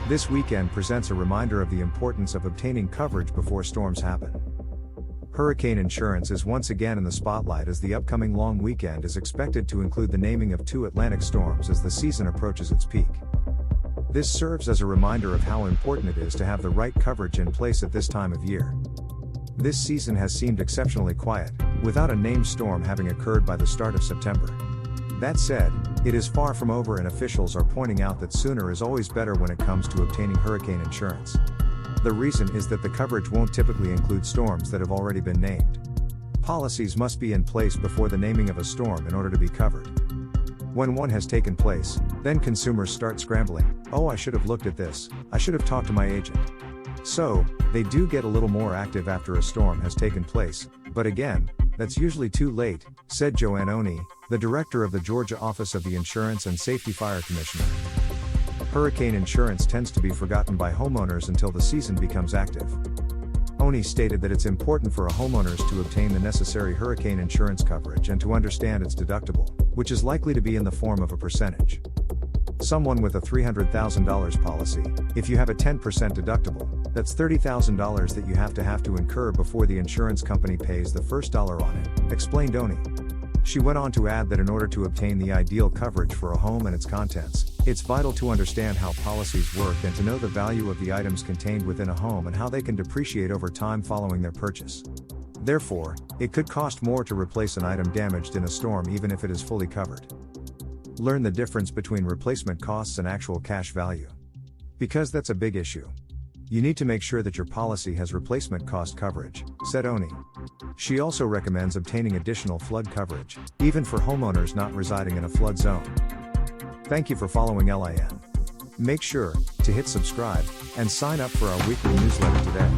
This weekend presents a reminder of the importance of obtaining coverage before storms happen. Hurricane insurance is once again in the spotlight as the upcoming long weekend is expected to include the naming of two Atlantic storms as the season approaches its peak. This serves as a reminder of how important it is to have the right coverage in place at this time of year. This season has seemed exceptionally quiet, without a named storm having occurred by the start of September. That said, it is far from over and officials are pointing out that sooner is always better when it comes to obtaining hurricane insurance. The reason is that the coverage won't typically include storms that have already been named. Policies must be in place before the naming of a storm in order to be covered. When one has taken place, then consumers start scrambling. "Oh, I should have looked at this, I should have talked to my agent." So, they do get a little more active after a storm has taken place, but again, that's usually too late, said Joanne Oni, the director of the Georgia Office of the Insurance and Safety Fire Commissioner. Hurricane insurance tends to be forgotten by homeowners until the season becomes active. Oni stated that it's important for homeowners to obtain the necessary hurricane insurance coverage and to understand its deductible, which is likely to be in the form of a percentage. Someone with a $300,000 policy, if you have a 10% deductible, that's $30,000 that you have to incur before the insurance company pays the first dollar on it, explained Oni. She went on to add that in order to obtain the ideal coverage for a home and its contents, it's vital to understand how policies work and to know the value of the items contained within a home and how they can depreciate over time following their purchase. Therefore, it could cost more to replace an item damaged in a storm even if it is fully covered. Learn the difference between replacement costs and actual cash value. Because that's a big issue. You need to make sure that your policy has replacement cost coverage, said Oni. She also recommends obtaining additional flood coverage, even for homeowners not residing in a flood zone. Thank you for following LIN. Make sure to hit subscribe and sign up for our weekly newsletter today.